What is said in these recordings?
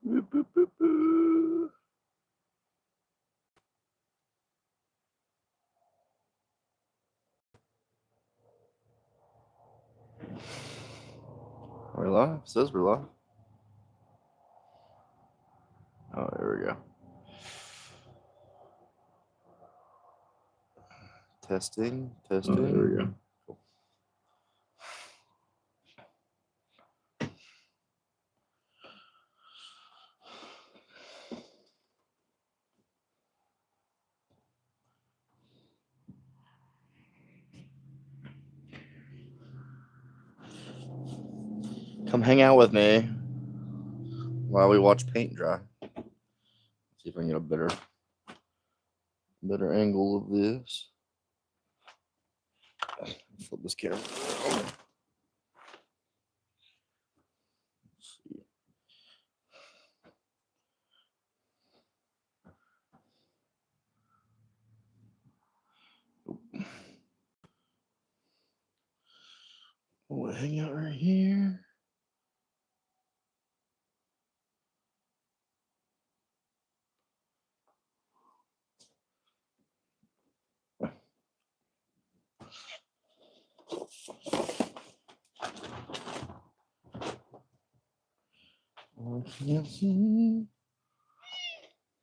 Boop, boop, boop, boop. We're live. It says we're live. Oh, there we go. Testing. Oh, there we go. Cool. Come hang out with me while we watch paint dry. See if I can get a better angle of this. Flip this camera. Let's see. We'll hang out right here.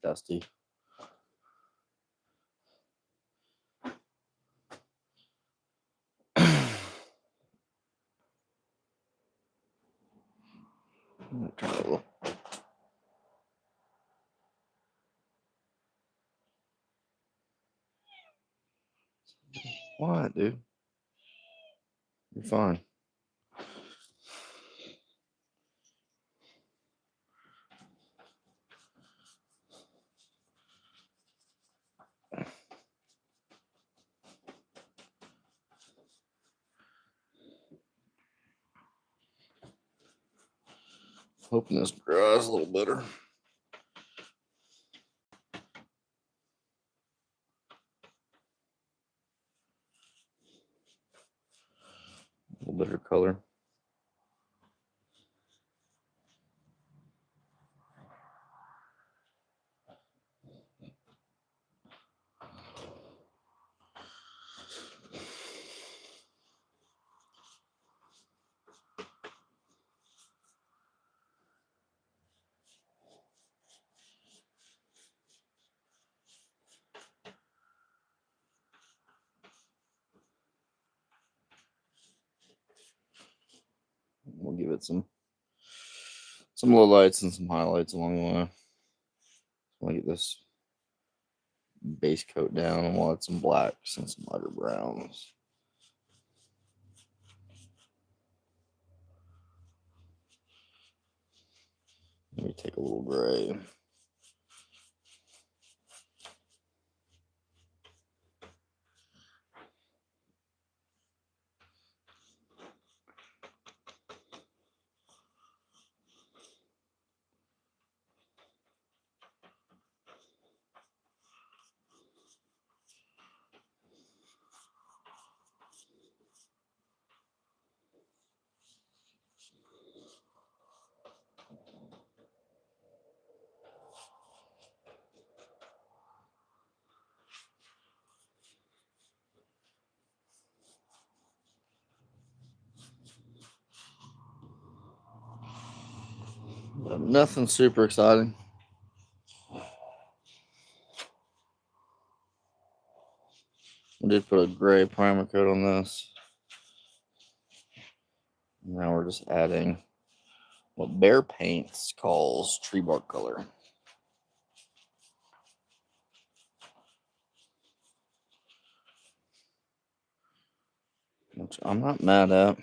Dusty. What, dude? You're fine. Hoping this dries a little better. A little better color. We'll give it some low lights and some highlights along the way. I'll get this base coat down, and we'll add some blacks and some lighter browns. Maybe take a little gray. Nothing super exciting. I did put a gray primer coat on this. Now we're just adding what Bear Paints calls tree bark color. Which I'm not mad at.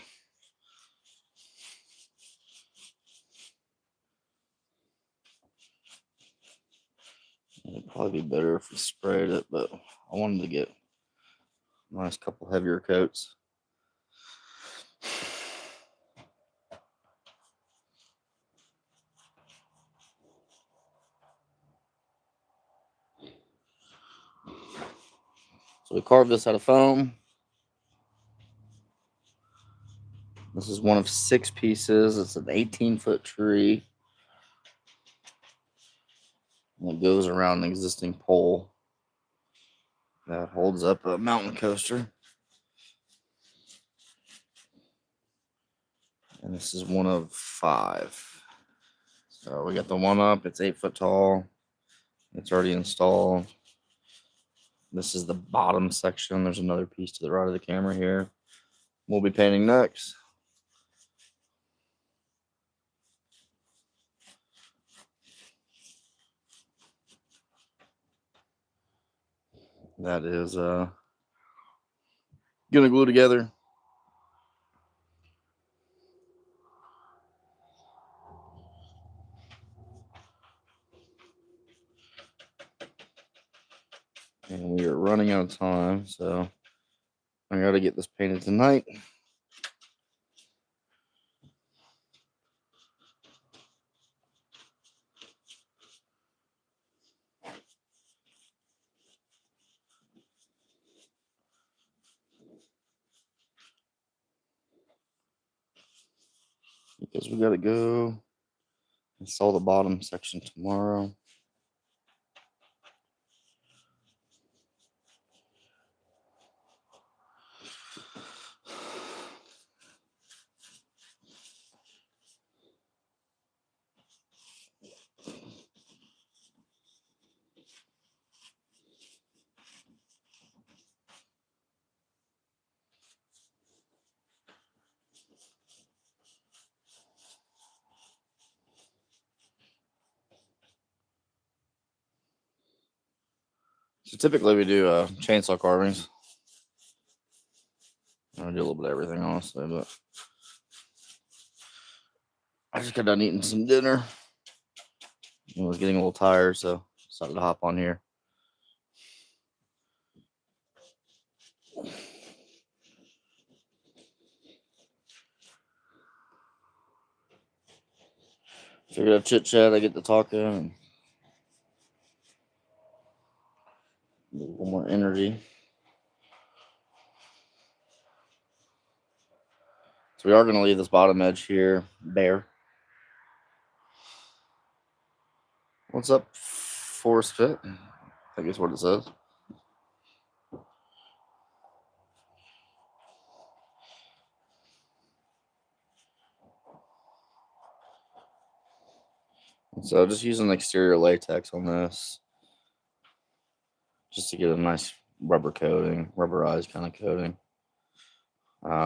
It'd probably be better if we sprayed it, but I wanted to get a nice couple heavier coats. So we carved this out of foam. This is one of 6 pieces. It's an 18-foot tree. And it goes around an existing pole that holds up a mountain coaster. And this is one of 5. So we got the one up. It's 8 foot tall. It's already installed. This is the bottom section. There's another piece to the right of the camera here. We'll be painting next. That is gonna glue together. And we are running out of time, so I gotta get this painted tonight. Because we gotta go install the bottom section tomorrow. So typically we do chainsaw carvings. I do a little bit of everything, honestly, but I just got done eating some dinner. I was getting a little tired, so decided to hop on here. Figured I'd chit chat, I get to talking, and a little more energy. So we are going to leave this bottom edge here bare. What's up, Forest Fit? I think is what it says. So just using exterior latex on this, just to get a nice rubber coating, rubberized kind of coating.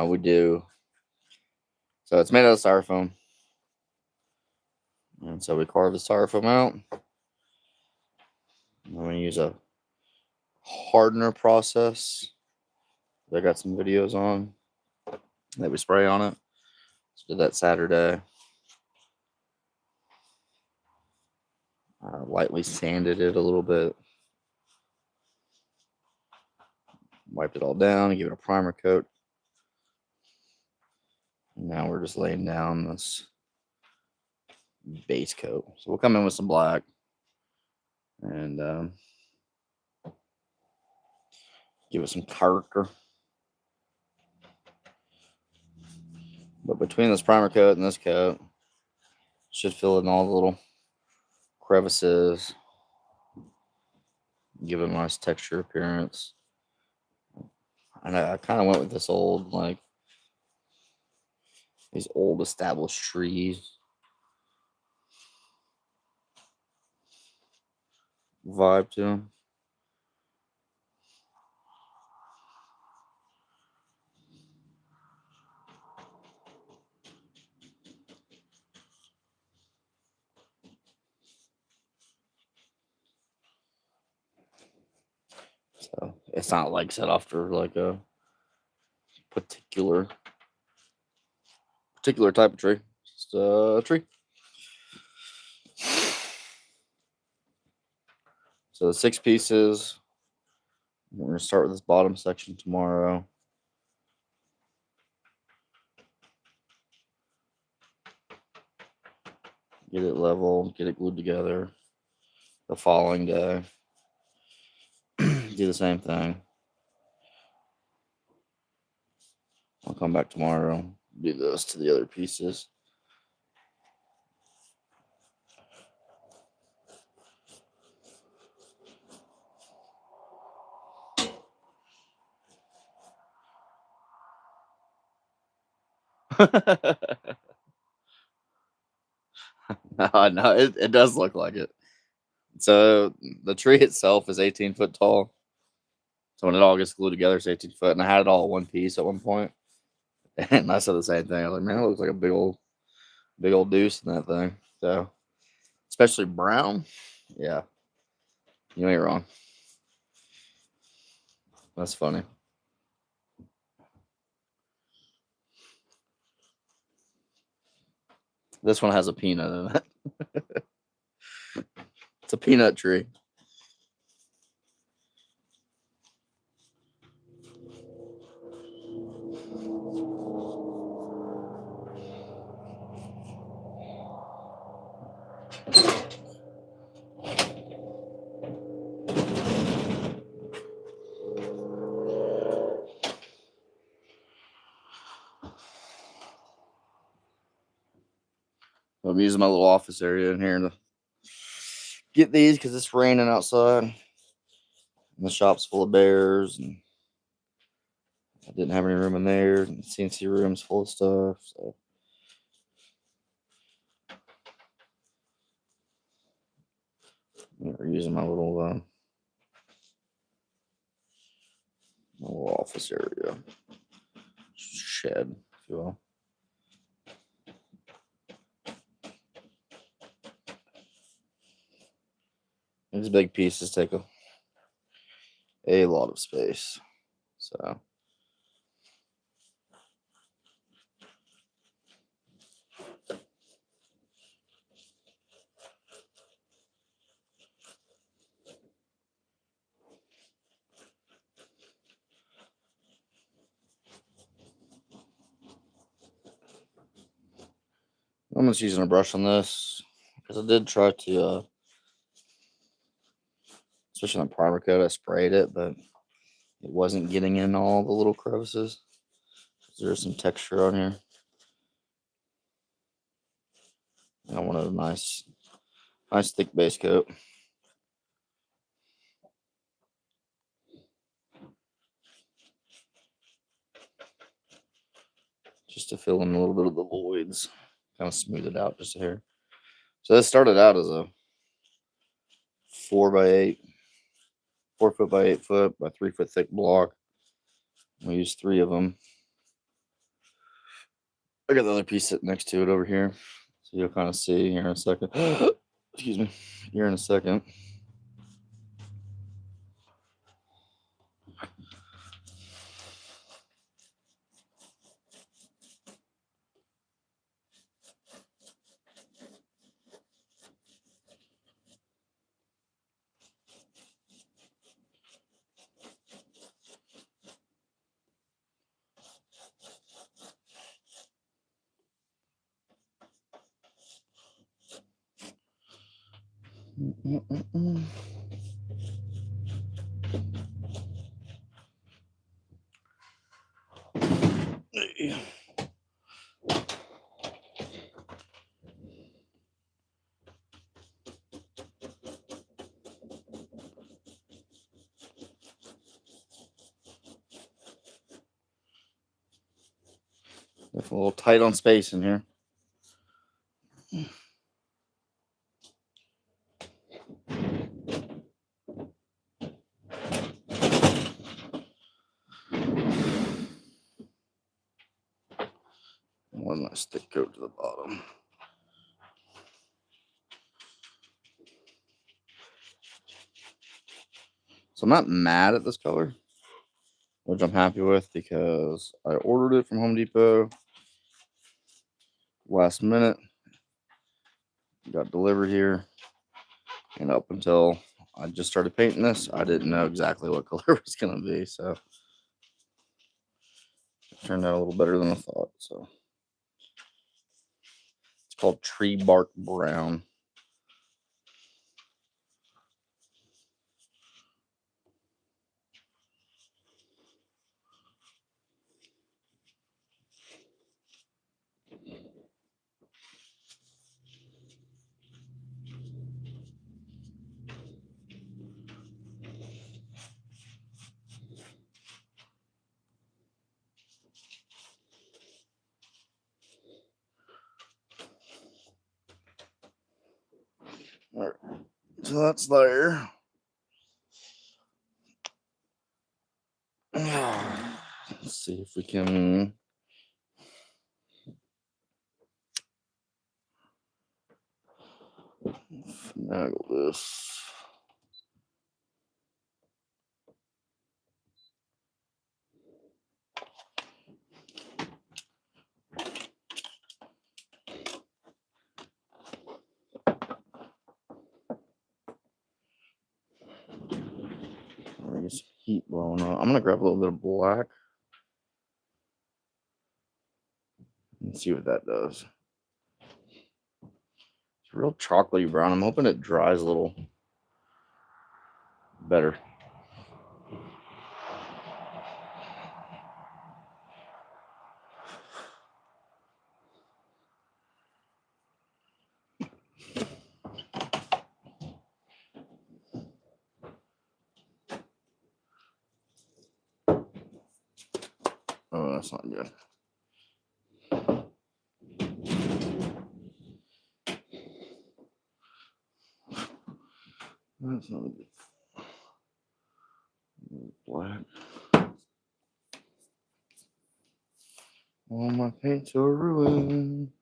We do. So it's made out of styrofoam. And so we carve the styrofoam out. I'm going to use a hardener process that I got some videos on that we spray on it. So did that Saturday. Lightly sanded it a little bit. Wiped it all down and give it a primer coat. And now we're just laying down this base coat. So we'll come in with some black and give it some character. But between this primer coat and this coat, should fill in all the little crevices, give it a nice texture appearance. And I kind of went with this old, like, these old established trees vibe to them. So it's not like set after like a particular type of tree. Just a tree. So the 6 pieces. We're gonna start with this bottom section tomorrow. Get it leveled, get it glued together. The following day, do the same thing. I'll come back tomorrow, do this to the other pieces. No, it does look like it. So the tree itself is 18 foot tall. So when it all gets glued together, it's 18 foot. And I had it all in one piece at one point. And I said the same thing. I was like, man, it looks like a big old deuce in that thing. So especially brown. Yeah, you ain't wrong. That's funny. This one has a peanut in it. It's a peanut tree. I'm using my little office area in here to get these because it's raining outside. And the shop's full of bears, and I didn't have any room in there. And the CNC room's full of stuff. So we're using my little office area, shed, if you will. These big pieces take a lot of space. So I'm just using a brush on this because I did try to, especially on the primer coat, I sprayed it, but it wasn't getting in all the little crevices. There's some texture on here. I wanted a nice thick base coat. Just to fill in a little bit of the voids, kind of smooth it out just a hair. So this started out as a 4 foot by 8 foot by 3 foot thick block. We used 3 of them. I got the other piece sitting next to it over here, so you'll kind of see here in a second. Excuse me, here in a second. It's a little tight on space in here. One nice thick coat to the bottom. So I'm not mad at this color, which I'm happy with because I ordered it from Home Depot last minute. It got delivered here, and up until I just started painting this, I didn't know exactly what color it was going to be. So it turned out a little better than I thought. So it's called Tree Bark Brown. So that's there. Let's see if we can finagle this. There's heat blowing up. I'm gonna grab a little bit of black and see what that does. It's real chocolatey brown. I'm hoping it dries a little better. Oh, that's not good. That's not good. Black. All my paints are ruined.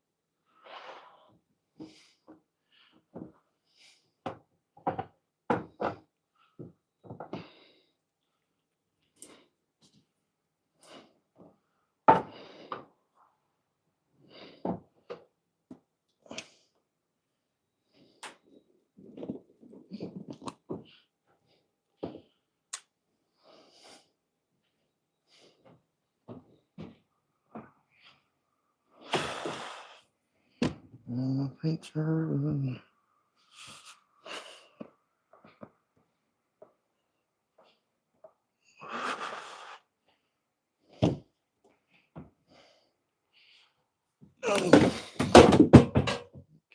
All my paints are ruined.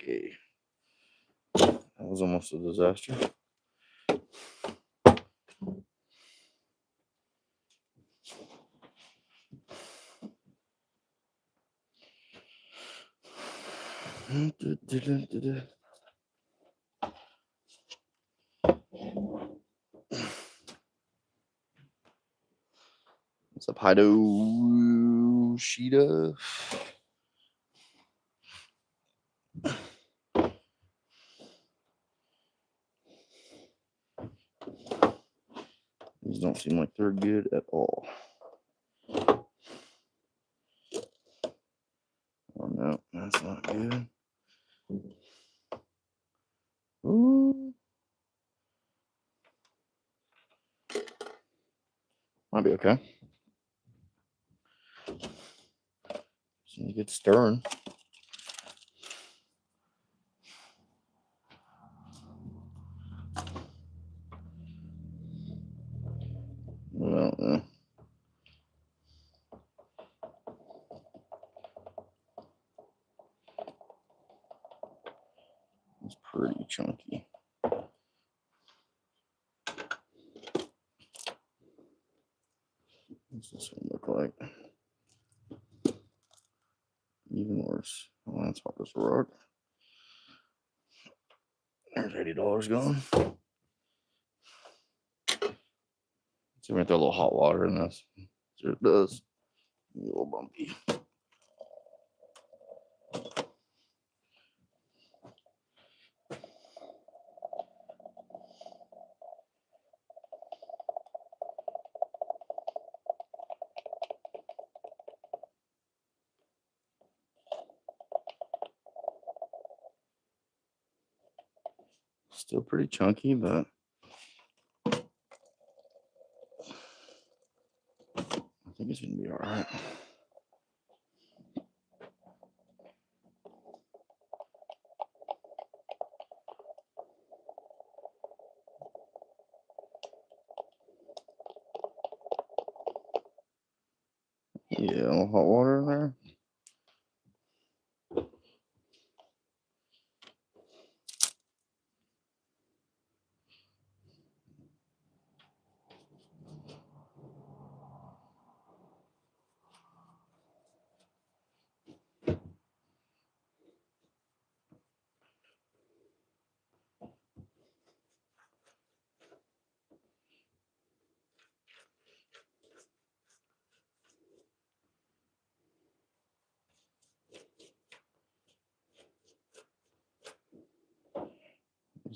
Okay. That was almost a disaster. What's up, Hido Sheeta? These don't seem like they're good at all. Oh no, that's not good. Ooh. Might be okay. Just need to get stirring. Well, it's pretty chunky. What's this one look like? Even worse. Oh, that's hard as a rock. There's $80 gone. See, we're gonna throw a little hot water in this. See what it does. A little bumpy. Still pretty chunky, but I think it's gonna be all right. Yeah, a little hot water in there.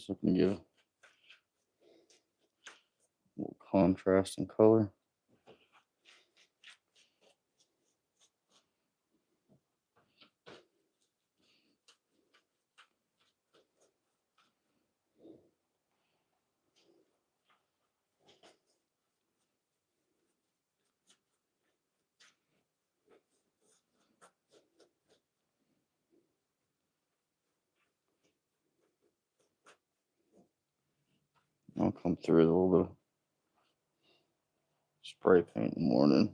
just looking to give a little contrast and color. I'll come through with a little bit of spray paint in the morning.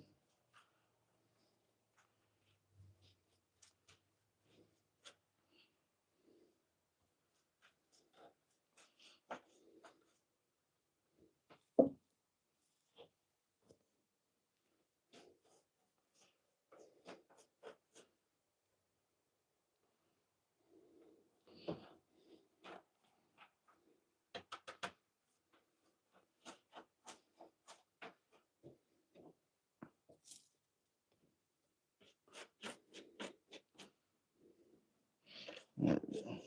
There we go.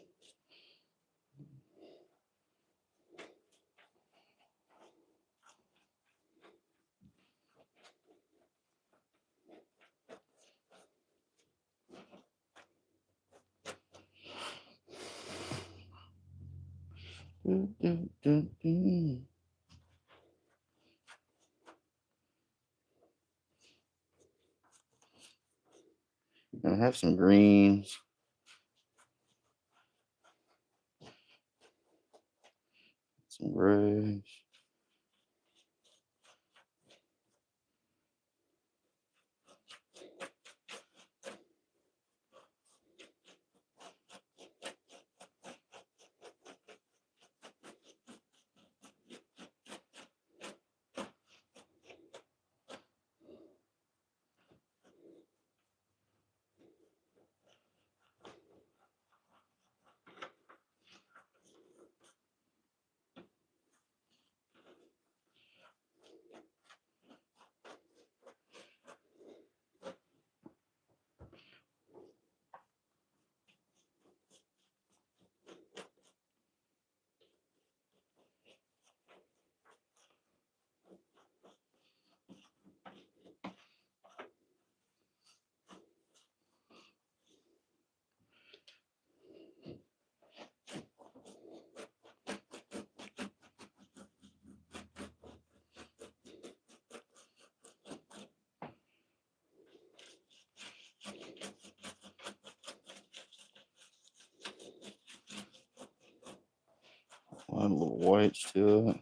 I have some greens. Some grays. Add a little whites to it.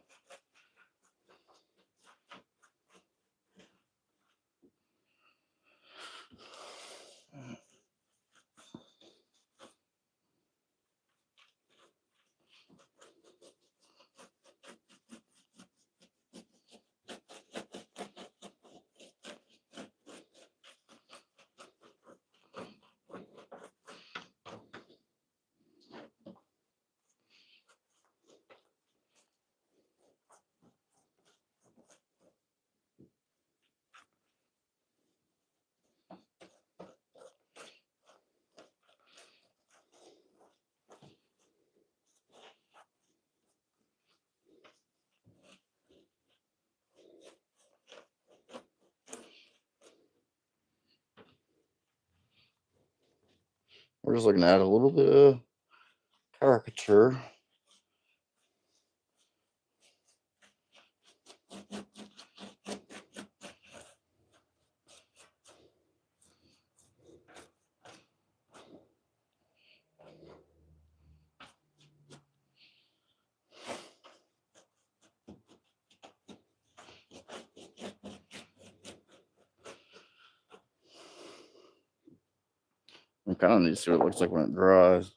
We're just looking to add a little bit of caricature. I kind of need to see what it looks like when it dries.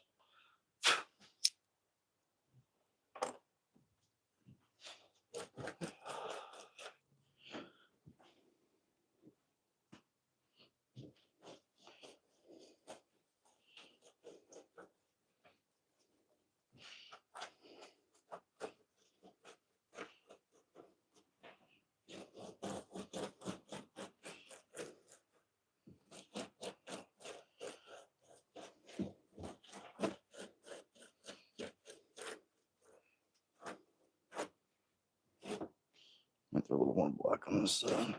more black on this side.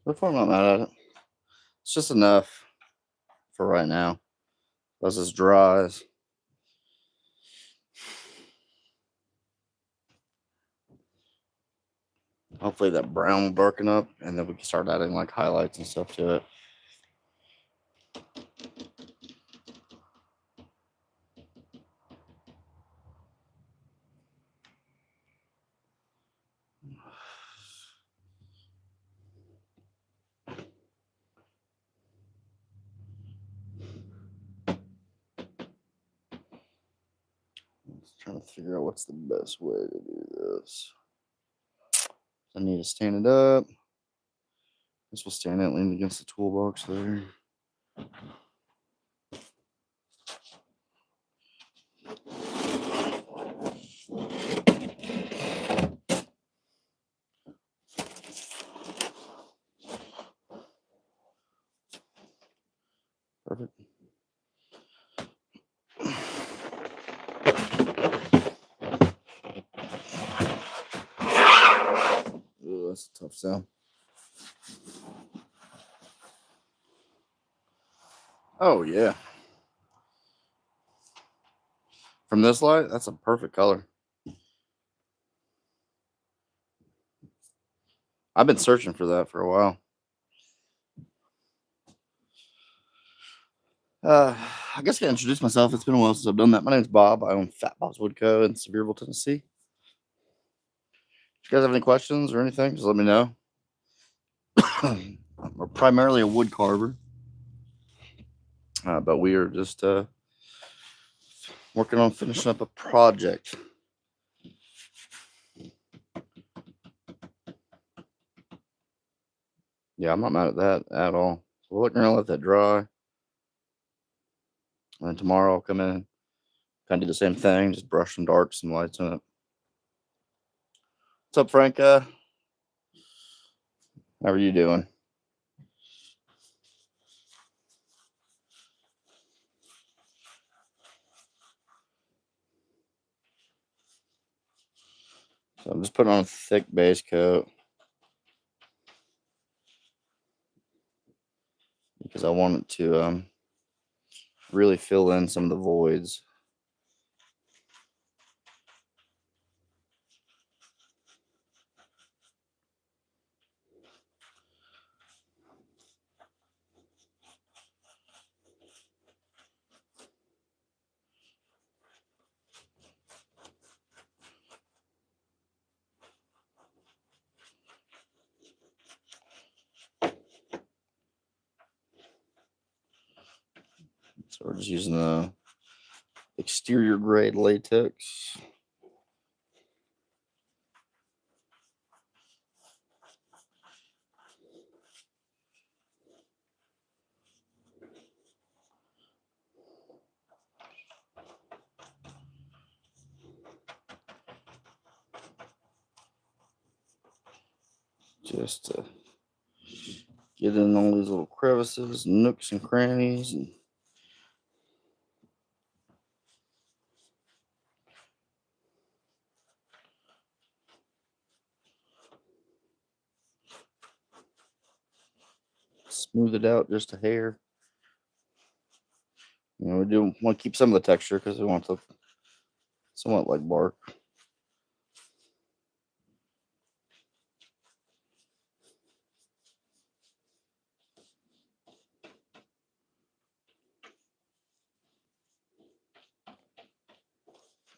So far, I'm not mad at it. It's just enough for right now. As this dries. Hopefully that brown will darken up, and then we can start adding like highlights and stuff to it. Trying to figure out what's the best way to do this. I need to stand it up. This will stand it, lean against the toolbox there. Perfect. Ooh, that's a tough sound. Oh, yeah. From this light, that's a perfect color. I've been searching for that for a while. I guess I can introduce myself. It's been a while since I've done that. My name's Bob. I own Fatbobs Wood Co. in Sevierville, Tennessee. If you guys have any questions or anything, just let me know. We're primarily a wood carver, but we are just working on finishing up a project. Yeah, I'm not mad at that at all. So we're gonna let that dry, and then tomorrow I'll come in, kind of do the same thing, just brush some darks and lights in it. What's up, Frank? How are you doing? So I'm just putting on a thick base coat because I want it to really fill in some of the voids. So we're just using the exterior grade latex. Just to get in all these little crevices, nooks and crannies, and smooth it out just a hair. You know, we do want to keep some of the texture because we want to look somewhat like bark.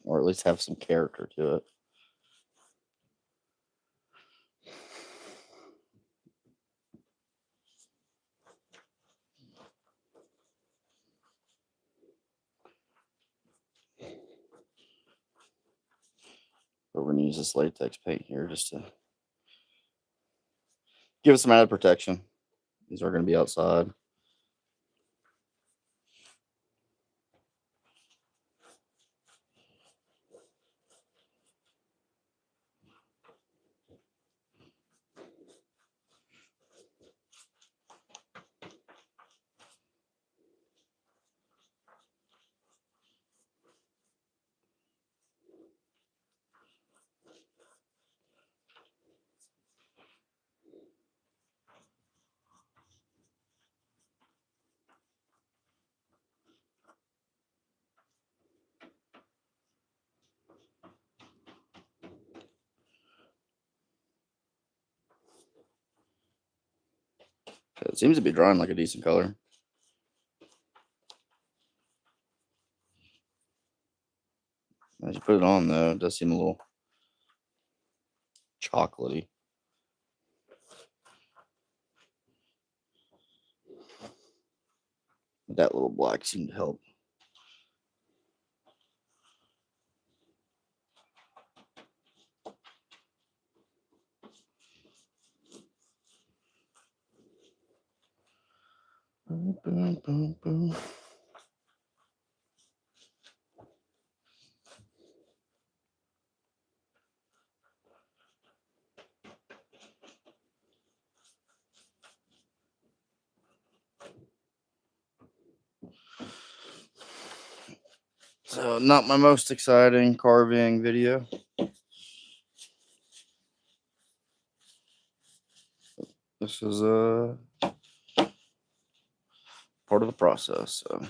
Or at least have some character to it. But we're going to use this latex paint here just to give it some added protection. These are going to be outside. It seems to be drying like a decent color. As you put it on, though, it does seem a little chocolatey. That little black seemed to help. Boom, boom, boom, boom. So, not my most exciting carving video. This is part of the process. So.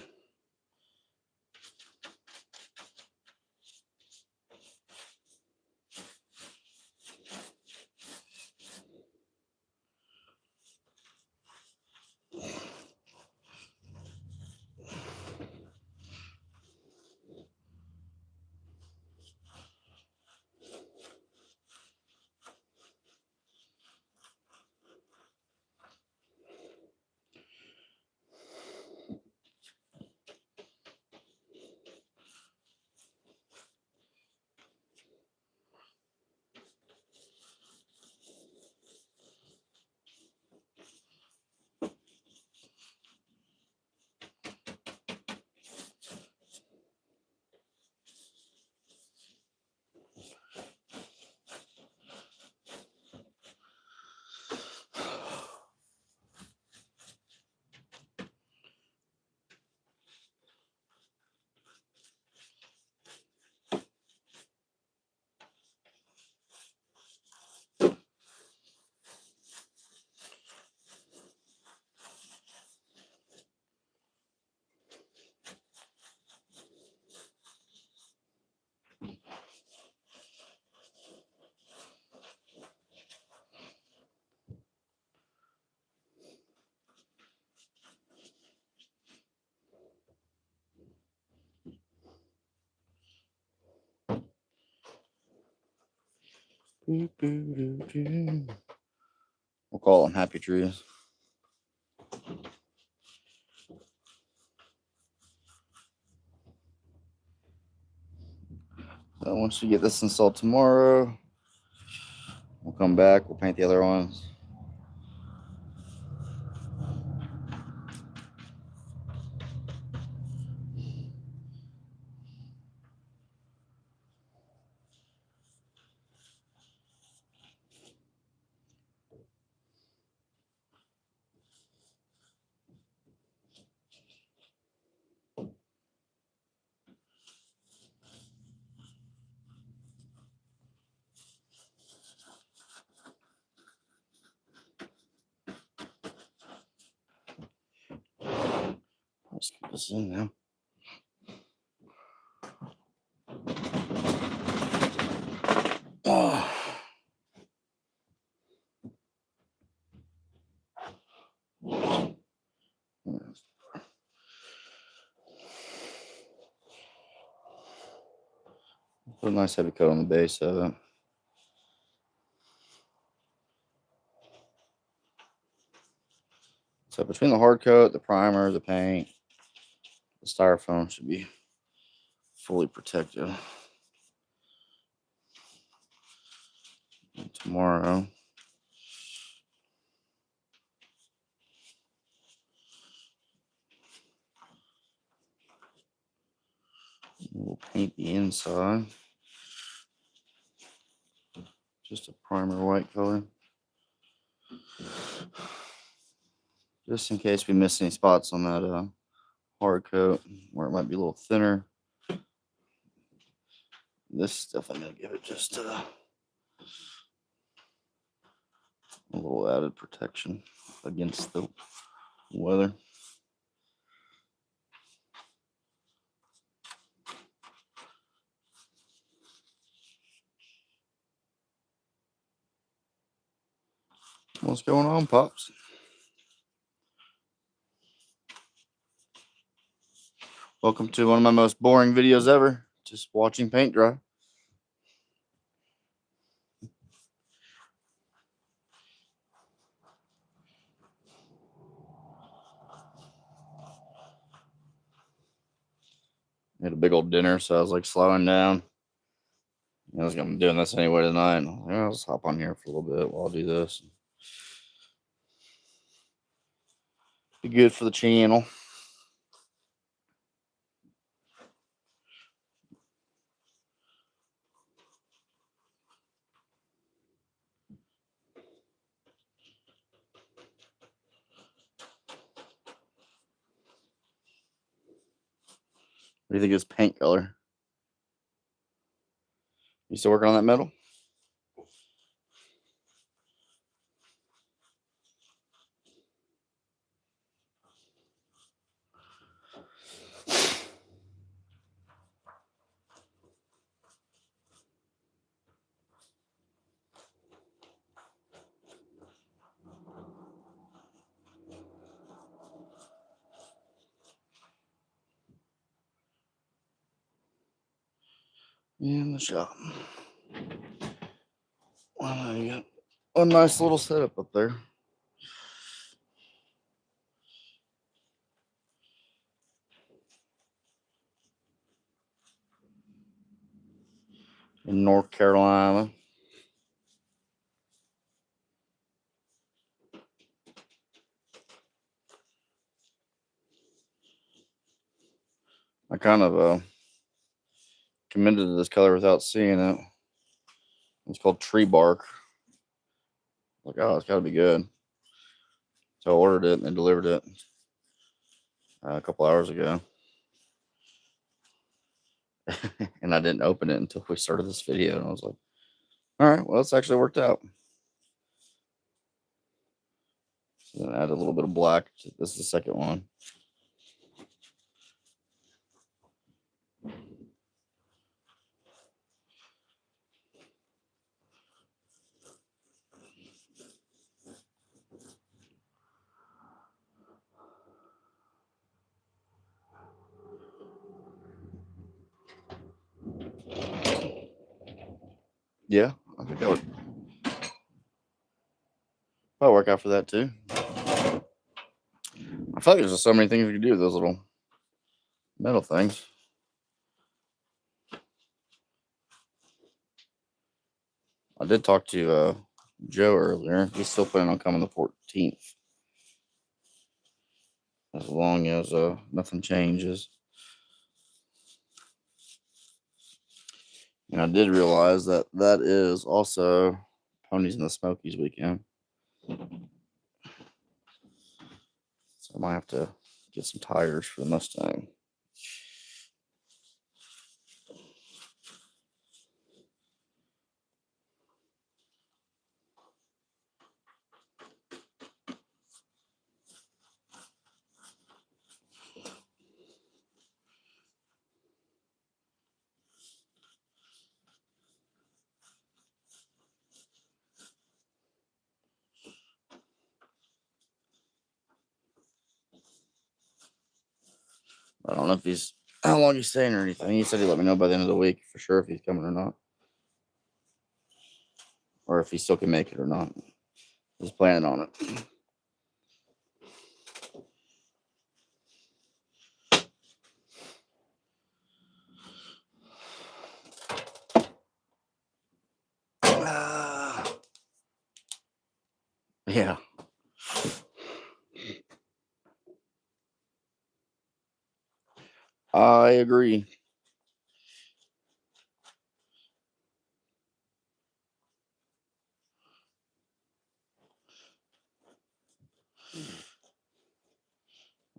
We'll call them happy trees. So once we get this installed tomorrow, we'll come back, we'll paint the other ones. Let's get this in now. Oh. Put a nice heavy coat on the base of it. So between the hard coat, the primer, the paint, the styrofoam should be fully protected. And tomorrow, we'll paint the inside. Just a primer white color. Just in case we miss any spots on that hard coat where it might be a little thinner. This stuff I'm going to give it just a little added protection against the weather. What's going on, Pops? Welcome to one of my most boring videos ever. Just watching paint dry. I had a big old dinner, so I was like slowing down. I was gonna be doing this anyway tonight. I'll just hop on here for a little bit while I do this. Be good for the channel. What do you think of this paint color? You still working on that metal? In the shop. Well, you got a nice little setup up there. In North Carolina. I kind of committed to this color without seeing it. It's called tree bark. Like, oh, it's got to be good. So I ordered it and they delivered it a couple hours ago. And I didn't open it until we started this video. And I was like, all right, well, it's actually worked out. So then add a little bit of black. This is the second one. Yeah, I think that would probably work out for that too. I feel like there's just so many things you can do with those little metal things. I did talk to Joe earlier. He's still planning on coming the 14th. As long as nothing changes. And I did realize that that is also Ponies in the Smokies weekend. So I might have to get some tires for the Mustang. I don't know if he's how long he's staying or anything. He said he'd let me know by the end of the week for sure if he's coming or not. Or if he still can make it or not. He's planning on it. Yeah. I agree.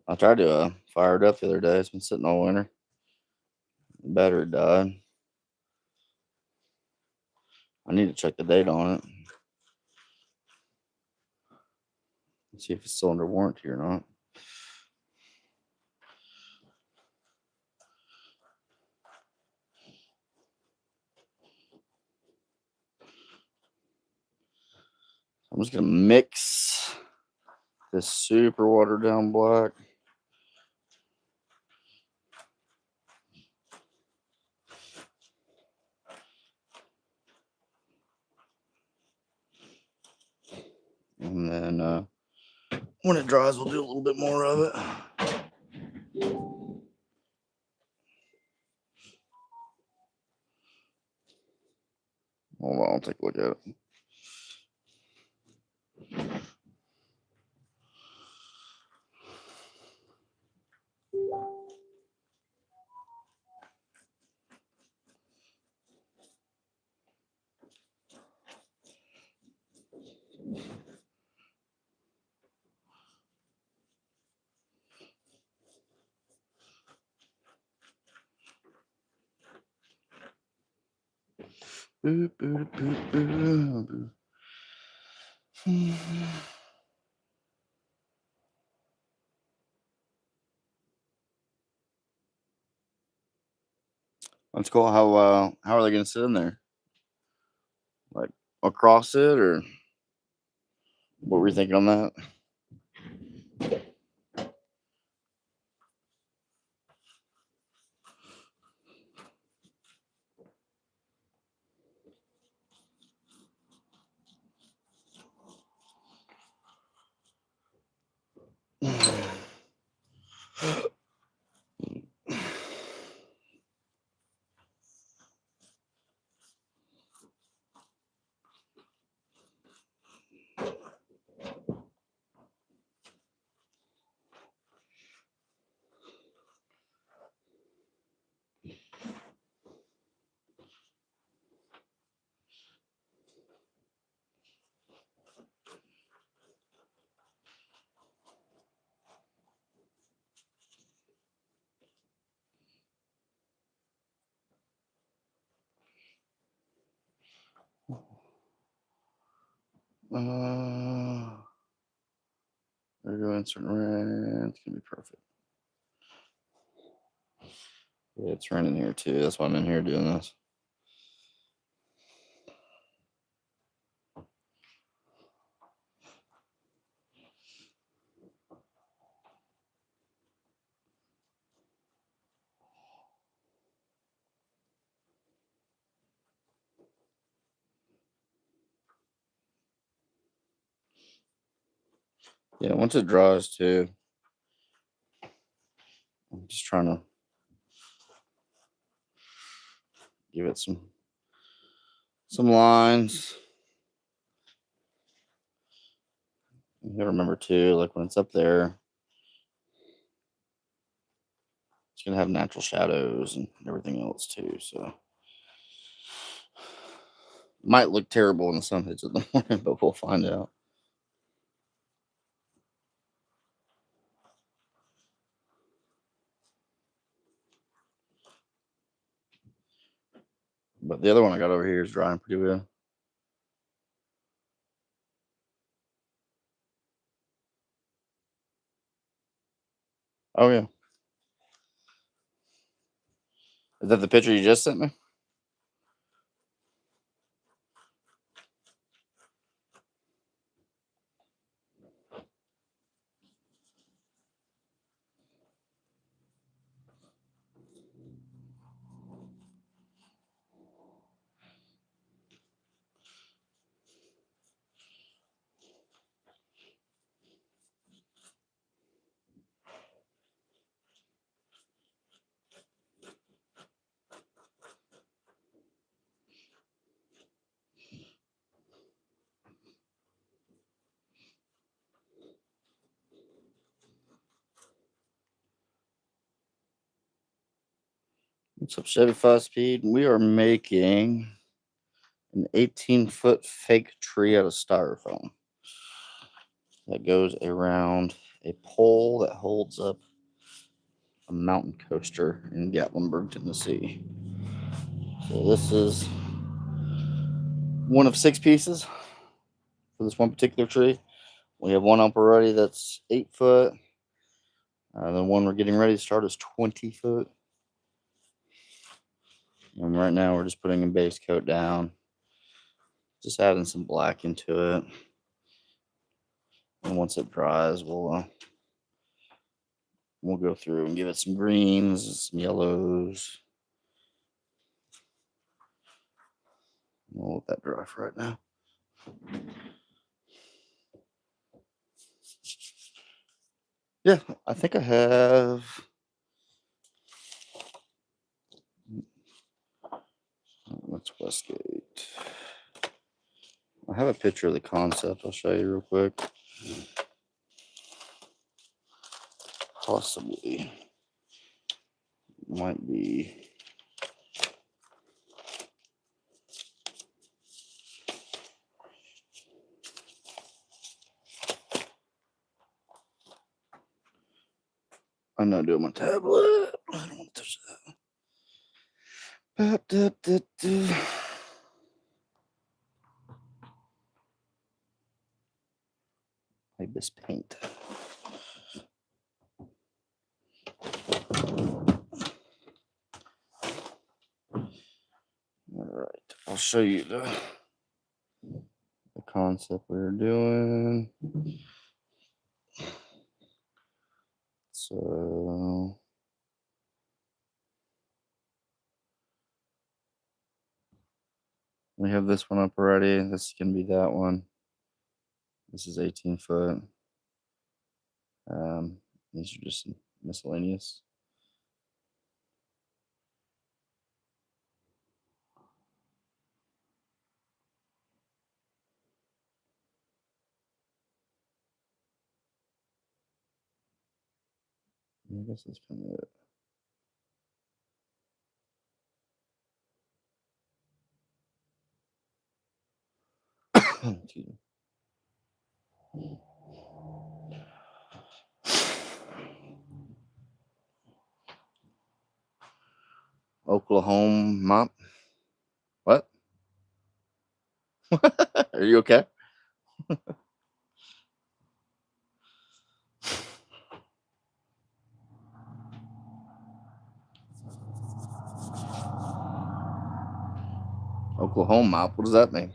I tried to fire it up the other day. It's been sitting all winter. The battery died. I need to check the date on it. See if it's still under warranty or not. I'm just gonna mix this super watered down black And then when it dries, we'll do a little bit more of it. Hold on, I'll take a look at it. Boop, boop, boop, boop, boop. That's cool. How are they gonna sit in there? Like across it, or what were you thinking on that? There you go, insert rent. It's gonna be perfect. Yeah, it's raining here too. That's why I'm in here doing this. Yeah, once it dries too, I'm just trying to give it some lines. You gotta remember too, like when it's up there, it's gonna have natural shadows and everything else too. So might look terrible when the sun hits in the morning, but we'll find out. But the other one I got over here is drying pretty well. Oh yeah, is that the picture you just sent me? What's up, Chevy 5 Speed? We are making an 18-foot fake tree out of styrofoam that goes around a pole that holds up a mountain coaster in Gatlinburg, Tennessee. So this is one of 6 pieces for this one particular tree. We have one up already that's 8 foot. The one we're getting ready to start is 20 foot. And right now we're just putting a base coat down, just adding some black into it. And once it dries, we'll go through and give it some greens, some yellows. We'll let that dry for right now. Yeah, I think I have. That's Westgate. I have a picture of the concept. I'll show you real quick. Possibly. Might be. I'm not doing my tablet. I don't want to touch that. Like this paint. All right, I'll show you the concept we were doing. So we have this one up already. This can be that one. This is 18 foot. These are just miscellaneous. I guess that's kind of it. Excuse me. Oklahoma mop. What? Are you okay? Oklahoma mop. What does that mean?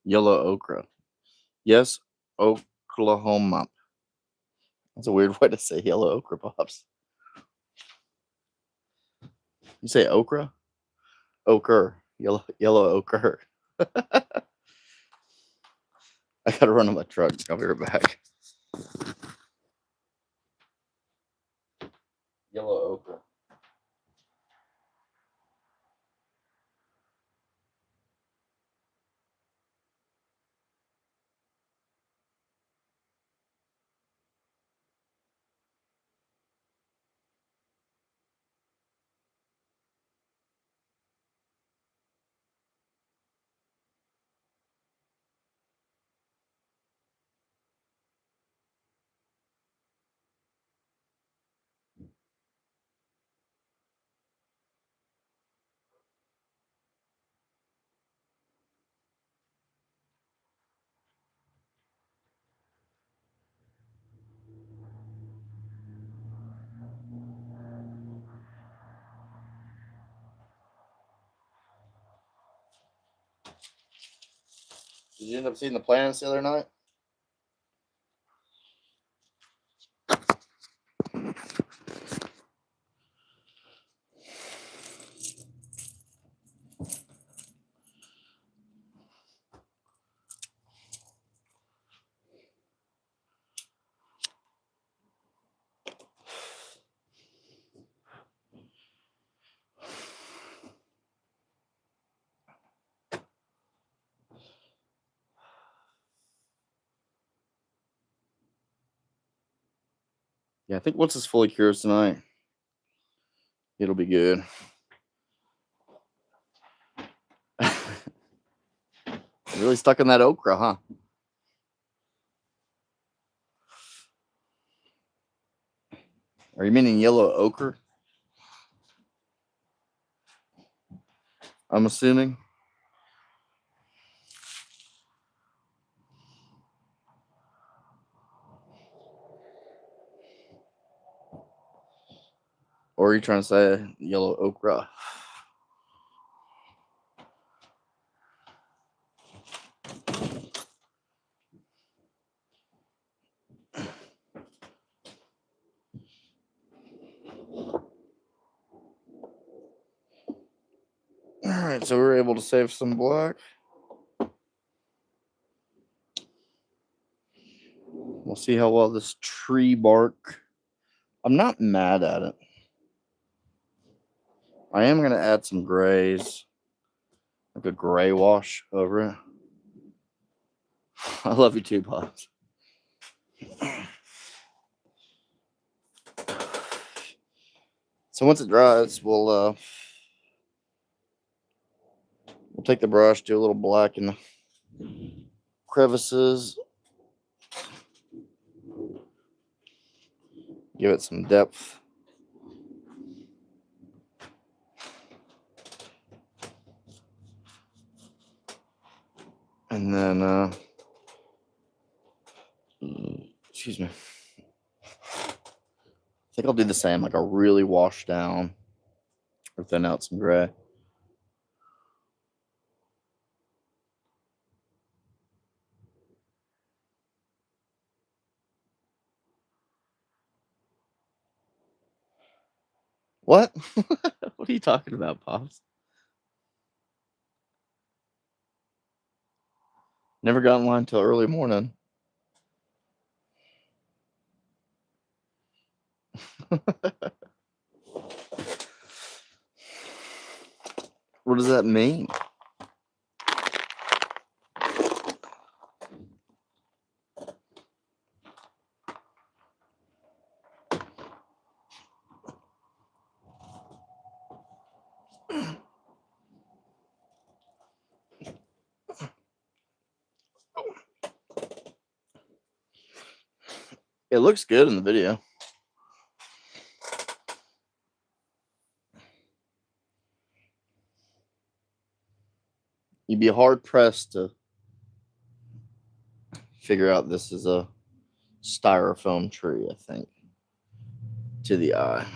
Yellow okra. Yes, Oklahoma. That's a weird way to say yellow okra pops. You say okra? Ochre. Yellow ochre. I gotta run on my truck. I'll be right back. Yellow okra. Did you end up seeing the planets the other night? Yeah, I think once it's fully cured tonight, it'll be good. Really stuck in that okra, huh? Are you meaning yellow ochre? I'm assuming. Or are you trying to say yellow okra? Alright, so we were able to save some black. We'll see how well this tree bark. I'm not mad at it. I am going to add some grays, like a gray wash over it. I love you too, Pops. So once it dries, we'll take the brush, do a little black in the crevices, give it some depth. And then, excuse me. I think I'll do the same, like I'll really wash down or thin out some gray. What? What are you talking about, Pops? Never got in line till early morning. What does that mean? It looks good in the video. You'd be hard pressed to figure out this is a styrofoam tree, I think, to the eye.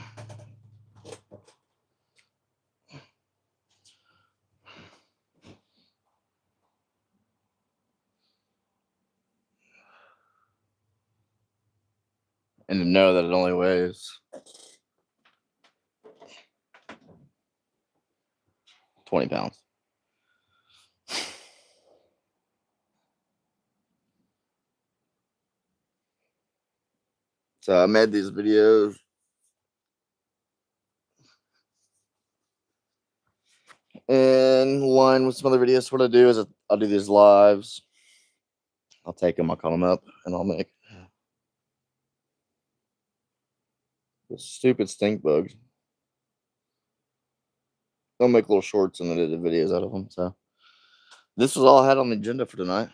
And to know that it only weighs 20 pounds. So I made these videos and one with some other videos. What I do is I'll do these lives. I'll take them, I'll call them up, and I'll make the stupid stink bugs. I'll make little shorts and edit videos out of them. So this was all I had on the agenda for tonight.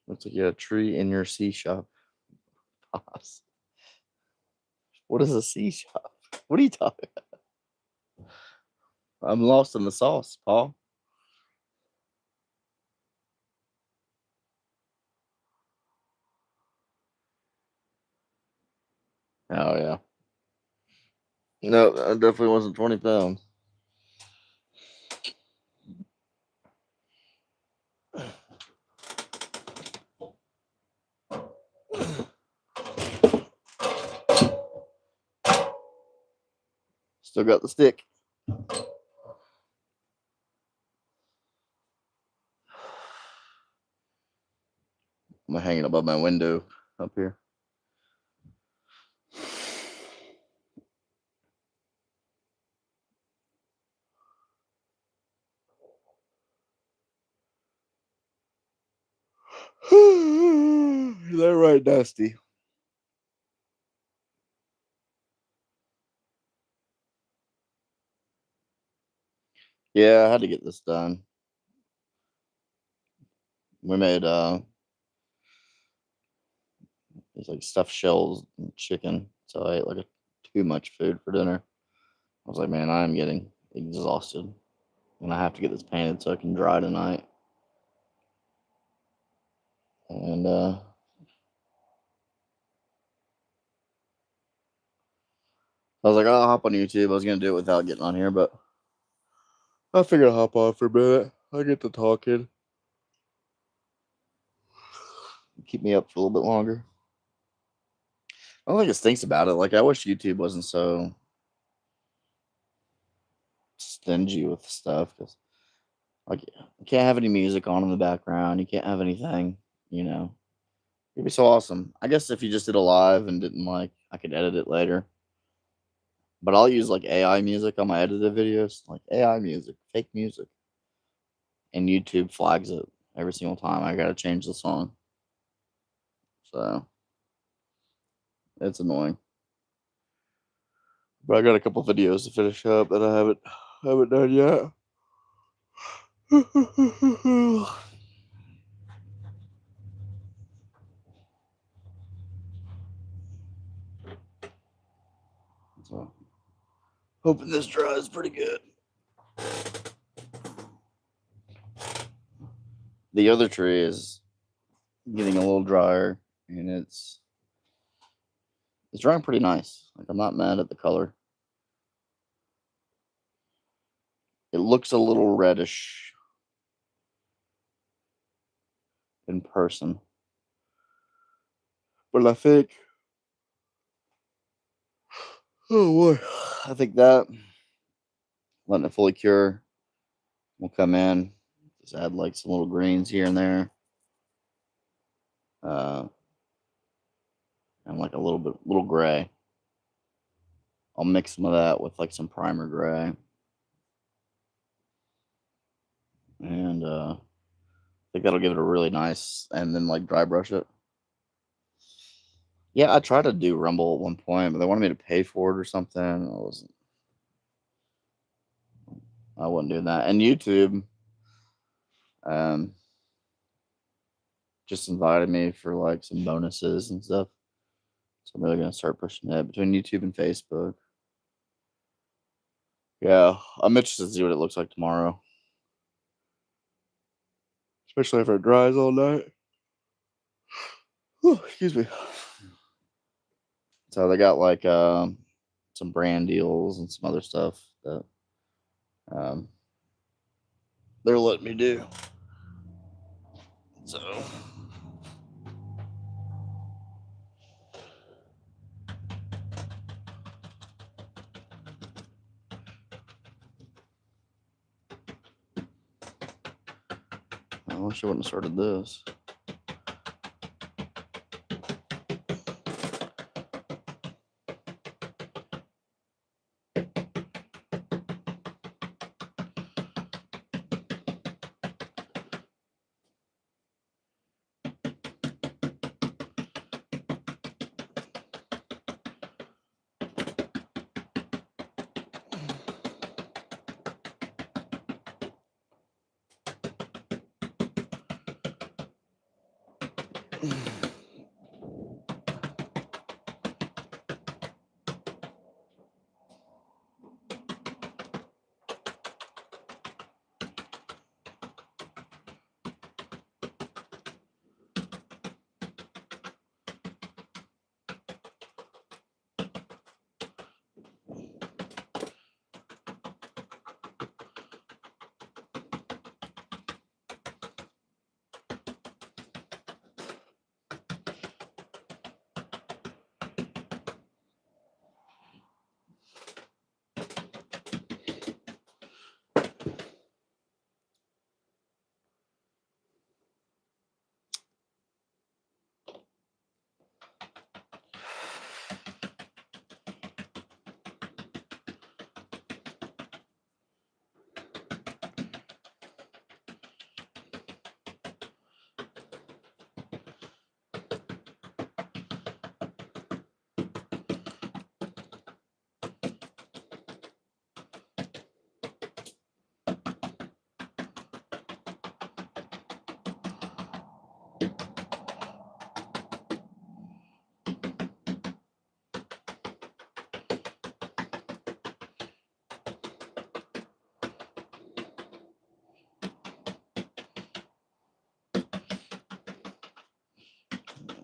Looks like you had a tree in your C shop. What is a C shop? What are you talking about? I'm lost in the sauce, Paul. Oh, yeah. No, that definitely wasn't 20 pounds. Still got the stick. I'm hanging above my window up here. They're right, Dusty. Yeah, I had to get this done. We made it's like stuffed shells and chicken. So I ate like too much food for dinner. I was like, man, I'm getting exhausted. And I have to get this painted so it can dry tonight. And I was like, I'll hop on YouTube. I was gonna do it without getting on here, but I figured I'll hop on for a minute. I get to talking. Keep me up for a little bit longer. I don't think it stinks about it. Like, I wish YouTube wasn't so stingy with stuff, because like you can't have any music on in the background. You can't have anything, you know. It'd be so awesome. I guess if you just did a live and didn't like, I could edit it later. But I'll use like AI music on my edited videos, like AI music, fake music. And YouTube flags it every single time I gotta change the song. So it's annoying. But I got a couple videos to finish up that I haven't done yet. So hoping this dries pretty good. The other tree is getting a little drier, and it's drying pretty nice. Like, I'm not mad at the color. It looks a little reddish in person, but I think, oh boy, I think that letting it fully cure will come in. Just add like some little greens here and there, and like a little gray. I'll mix some of that with like some primer gray, and I think that'll give it a really nice. And then like dry brush it. Yeah, I tried to do Rumble at one point, but they wanted me to pay for it or something. I wasn't doing that. And YouTube um, just invited me for like some bonuses and stuff. So I'm really gonna start pushing that between YouTube and Facebook. Yeah, I'm interested to see what it looks like tomorrow, especially if it dries all night. Oh, excuse me. So they got like some brand deals and some other stuff that um, they're letting me do. So I wish I wouldn't have started this.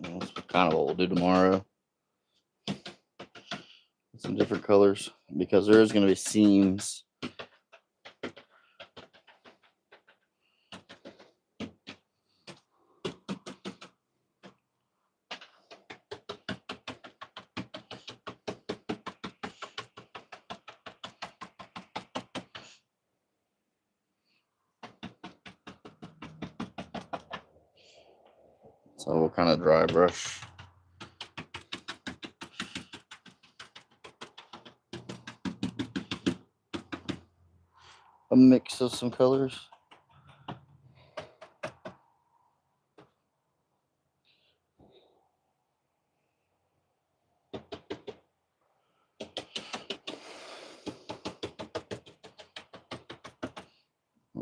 That's kind of what we'll do tomorrow. some different colors because there is going to be seams. So we'll kind of dry brush. A mix of some colors.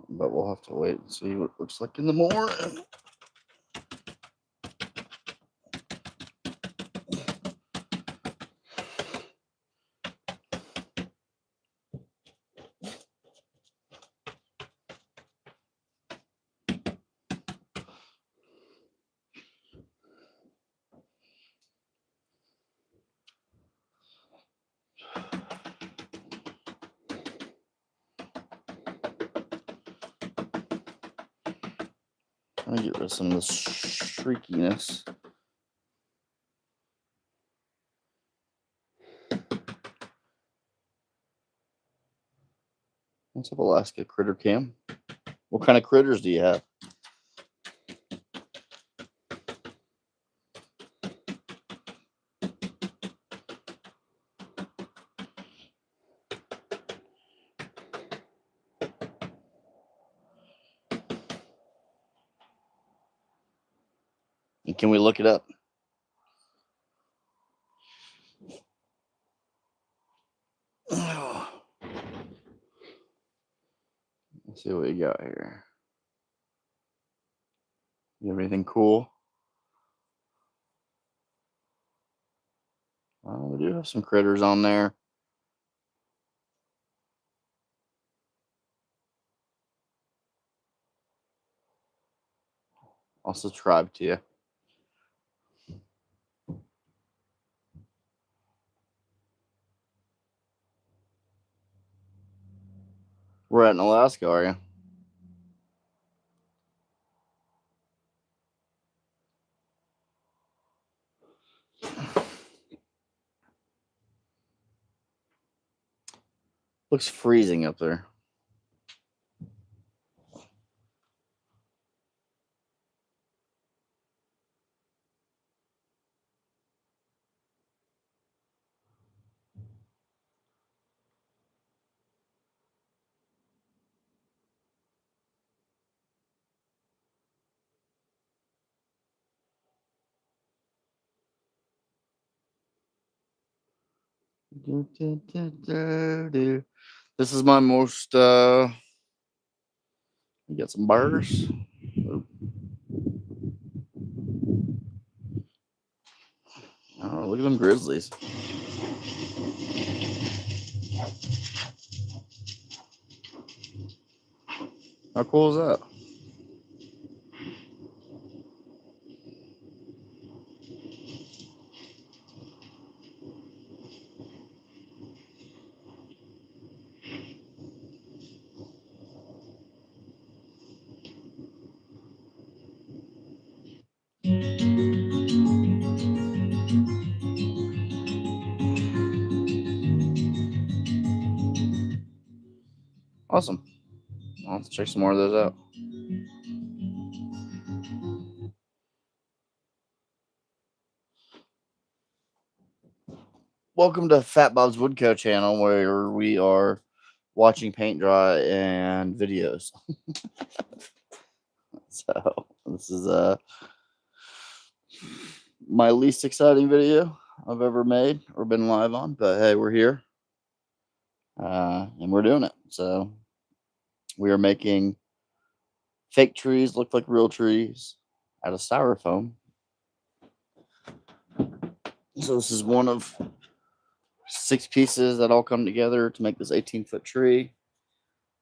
But we'll have to wait and see what it looks like in the morning. I'm gonna get rid of some of the streakiness. What's up, Alaska Critter Cam? What kind of critters do you have? And can we look it up? Let's see what we got here. You have anything cool? We do have some critters on there. I'll subscribe to you. We're at in Alaska, are you? Looks freezing up there. This is my most you got some birds. Oh, look at them grizzlies. How cool is that? Awesome. I'll have to check some more of those out. Welcome to Fatbobs Wood Co channel, where we are watching paint dry and videos. So this is my least exciting video I've ever made or been live on, but hey, we're here and we're doing it. So we are making fake trees look like real trees out of styrofoam. So this is one of 6 pieces that all come together to make this 18-foot tree.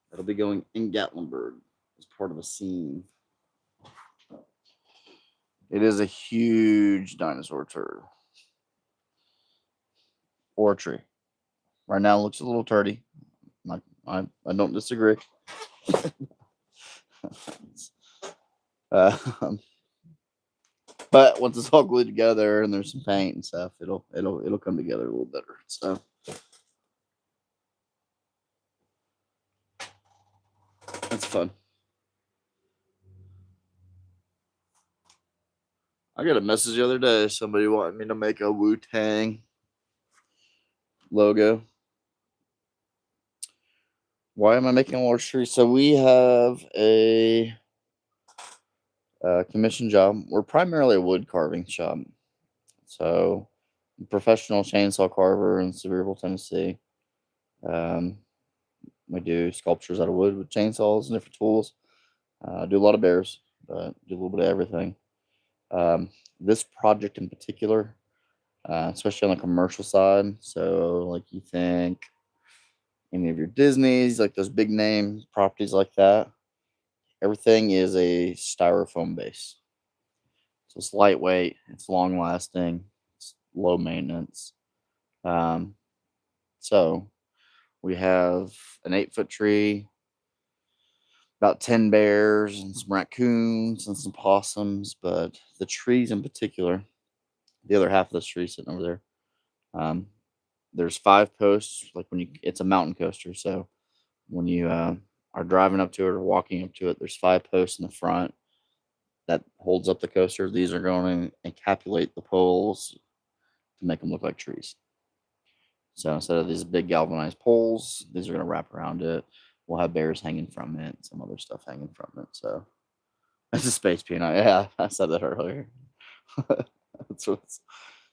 That'll be going in Gatlinburg as part of a scene. It is a huge dinosaur turd or tree. Right now, it looks a little dirty. I don't disagree. um, but once it's all glued together and there's some paint and stuff, it'll come together a little better. So that's fun. I got a message the other day. Somebody wanted me to make a Wu-Tang logo. Why am I making a large tree? So we have a commission job. We're primarily a wood carving shop. So professional chainsaw carver in Sevierville, Tennessee. We do sculptures out of wood with chainsaws and different tools. Do a lot of bears, but do a little bit of everything. This project in particular, especially on the commercial side. So, like, you think any of your Disneys, like those big name properties like that, everything is a styrofoam base. So it's lightweight, it's long lasting, it's low maintenance. So we have an 8-foot tree, about 10 bears and some raccoons and some possums, but the trees in particular, the other half of this tree sitting over there, there's 5 posts. Like it's a mountain coaster, so when you are driving up to it or walking up to it, there's 5 posts in the front that holds up the coaster. These are going to encapsulate the poles to make them look like trees. So instead of these big galvanized poles, these are going to wrap around it. We'll have bears hanging from it, some other stuff hanging from it. So it's a space peanut. Yeah, I said that earlier. That's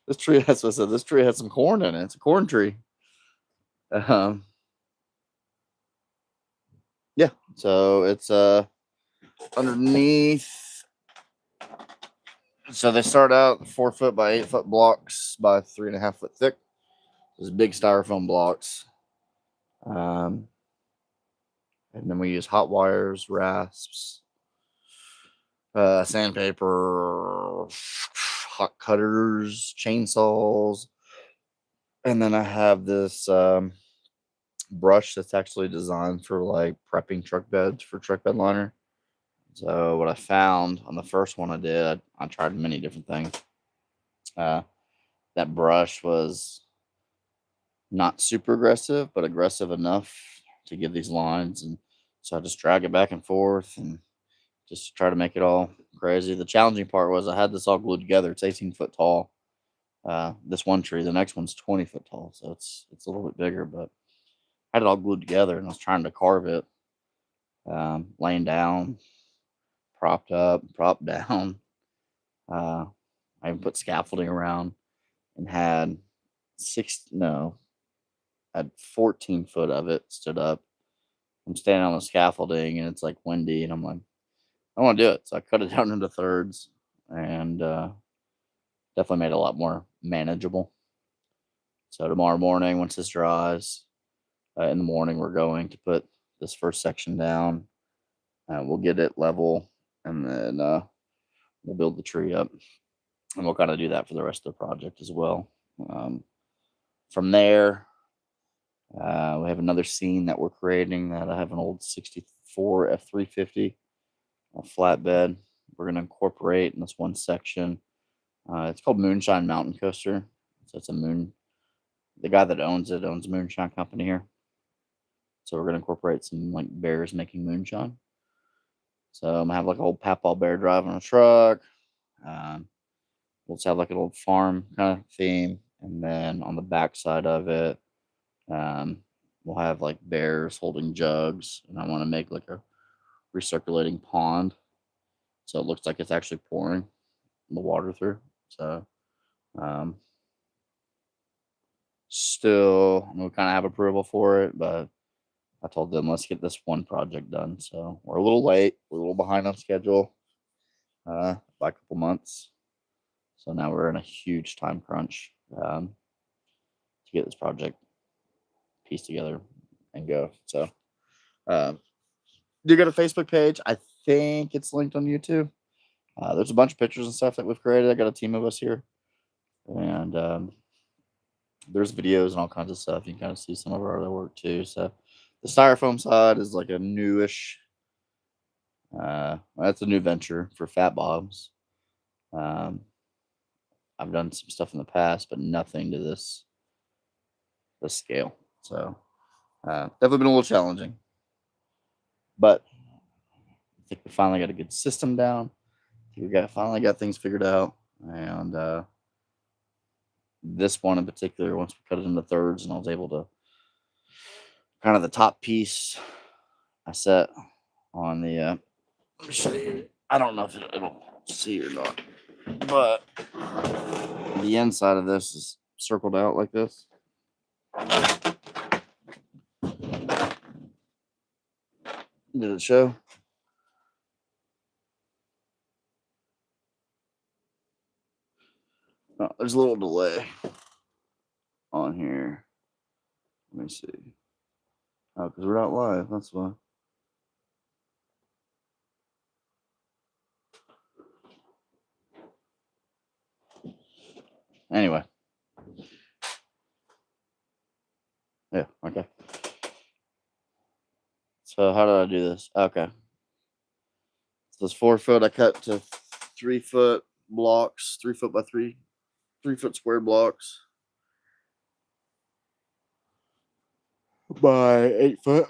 this tree. That's what I said. This tree has some corn in it. It's a corn tree. Yeah. So it's underneath. So they start out 4 foot by 8 foot blocks by 3.5 foot thick. Those big styrofoam blocks. And then we use hot wires, rasps, sandpaper, hot cutters, chainsaws. And then I have this brush that's actually designed for like prepping truck beds for truck bed liner. So what I found on the first one I did, I tried many different things. That brush was not super aggressive, but aggressive enough to give these lines. And so I just drag it back and forth and just try to make it all crazy. The challenging part was I had this all glued together. It's 18 foot tall. This one tree, the next one's 20 foot tall, so it's a little bit bigger. But I had it all glued together, and I was trying to carve it, laying down, propped up, propped down. I even put scaffolding around, and had 14 foot of it stood up. I'm standing on the scaffolding, and it's like windy, and I'm like, I want to do it. So I cut it down into thirds, and definitely made it a lot more manageable. So tomorrow morning, once this dries, in the morning, we're going to put this first section down. We'll get it level, and then we'll build the tree up. And we'll kind of do that for the rest of the project as well. From there, we have another scene that we're creating that I have an old 64 F350 flatbed. We're going to incorporate in this one section. It's called Moonshine Mountain Coaster. So it's the guy that owns it owns Moonshine Company here. So we're going to incorporate some like bears making moonshine. So I'm going to have like a old Papal bear driving a truck. We'll just have like an old farm kind of theme. And then on the back side of it, we'll have like bears holding jugs. And I want to make like a recirculating pond. So it looks like it's actually pouring the water through. So still, we kind of have approval for it, but I told them let's get this one project done. So we're a little late, we're a little behind on schedule by a couple months. So now we're in a huge time crunch to get this project pieced together and go. So do get a Facebook page. I think it's linked on YouTube. There's a bunch of pictures and stuff that we've created. I got a team of us here, and there's videos and all kinds of stuff. You can kind of see some of our other work too. So the styrofoam side is like a newish. That's a new venture for Fatbobs. Um, I've done some stuff in the past, but nothing to this scale. So definitely been a little challenging, but I think we finally got a good system down. Finally got things figured out, and this one in particular, once we cut it into thirds, and I was able to kind of the top piece I set on the. Let me show you. I don't know if it'll see or not, but the inside of this is circled out like this. Did it show? Oh, there's a little delay on here. Let me see. Oh, because we're not live. That's why. Anyway. Yeah, okay. So how did I do this? Okay. So it's 4 foot. I cut to 3 foot blocks, 3 foot by 3 foot square blocks by 8 foot.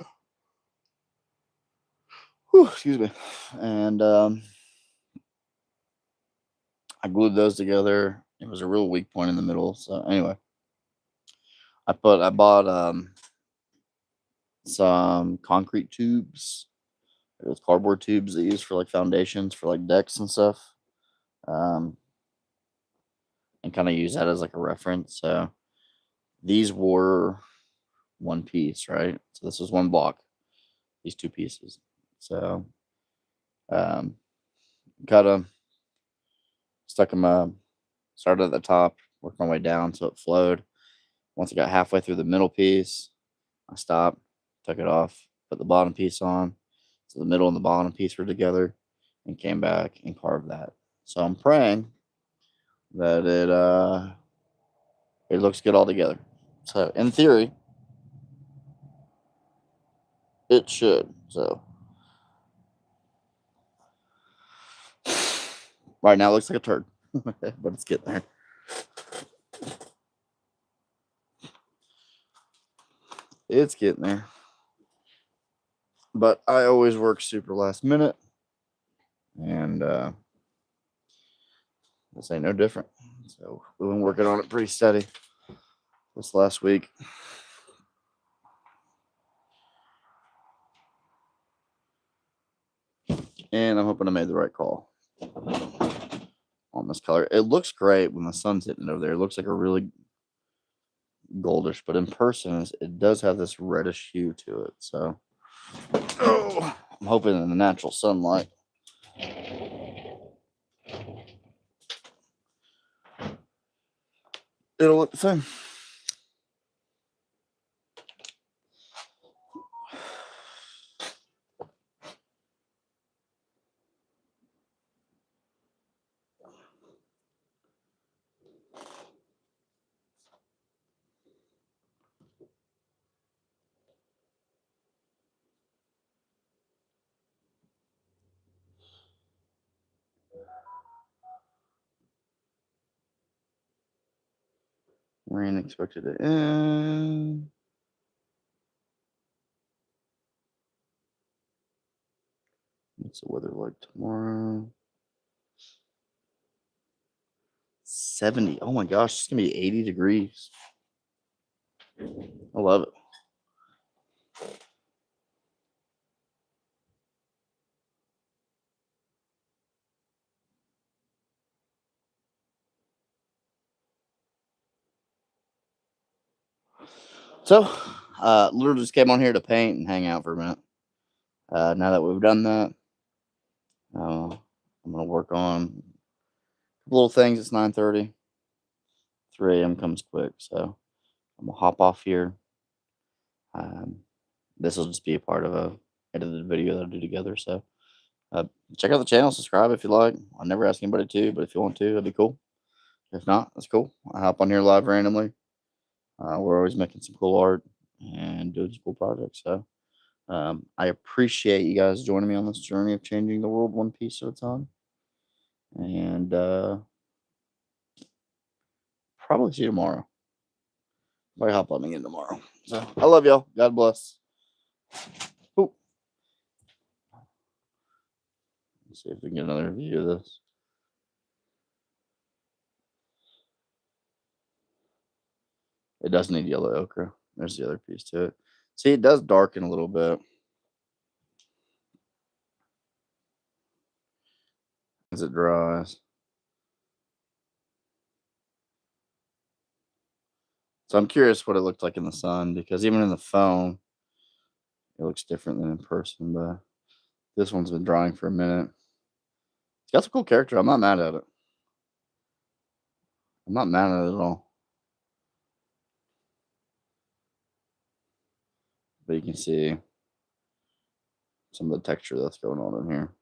Whew, excuse me. And I glued those together. It was a real weak point in the middle. So anyway, I bought some concrete tubes. It was cardboard tubes they use for like foundations for like decks and stuff. And kind of use that as like a reference. So these were one piece, right? So this was one block, these 2 pieces. So cut them, stuck them, started at the top, worked my way down so it flowed. Once I got halfway through the middle piece, I stopped, took it off, put the bottom piece on. So the middle and the bottom piece were together, and came back and carved that. So I'm praying that it looks good all together. So in theory, it should. So right now it looks like a turd, but it's getting there. It's getting there. But I always work super last minute, and this ain't no different. So we've been working on it pretty steady this last week. And I'm hoping I made the right call on this color. It looks great when the sun's hitting it over there. It looks like a really goldish, but in person, it does have this reddish hue to it. So I'm hoping in the natural sunlight it'll look the same. Rain expected to end. What's the weather like tomorrow? 70. Oh my gosh, it's gonna be 80 degrees. I love it. So, literally just came on here to paint and hang out for a minute. Now that we've done that, I'm gonna work on little things. It's 9:30. 3 a.m. comes quick, so I'm gonna hop off here. This will just be a part of a edited video that I'll do together. So uh, check out the channel, subscribe if you like. I never ask anybody to, but if you want to, that'd be cool. If not, that's cool. I hop on here live randomly. We're always making some cool art and doing some cool projects. So I appreciate you guys joining me on this journey of changing the world one piece at a time. And probably see you tomorrow. Might hop on again tomorrow. So I love y'all. God bless. Ooh. Let's see if we can get another view of this. It does need yellow ochre. There's the other piece to it. See, it does darken a little bit as it dries. So I'm curious what it looked like in the sun, because even in the phone, it looks different than in person. But this one's been drying for a minute. It's got some cool character. I'm not mad at it. I'm not mad at it at all. But you can see some of the texture that's going on in here.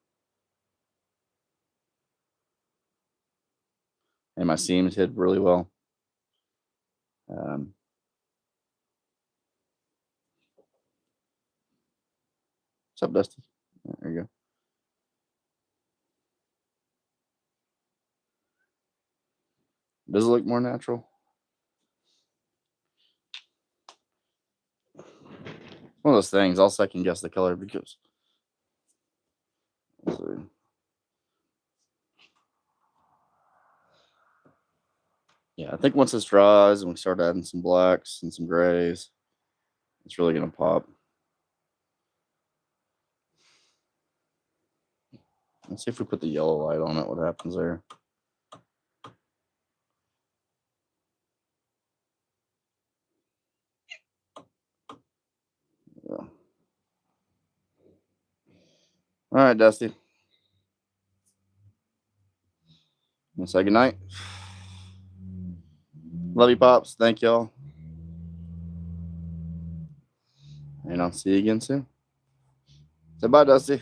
And my seams hid really well. What's up, Dusty? There you go. Does it look more natural? One of those things. I'll second guess the color because. Let's see. Yeah, I think once this dries and we start adding some blacks and some grays, it's really gonna pop. Let's see if we put the yellow light on it, what happens there. Yeah. All right, Dusty. Wanna say goodnight? Love you, Pops. Thank y'all. And I'll see you again soon. Say bye, Dusty.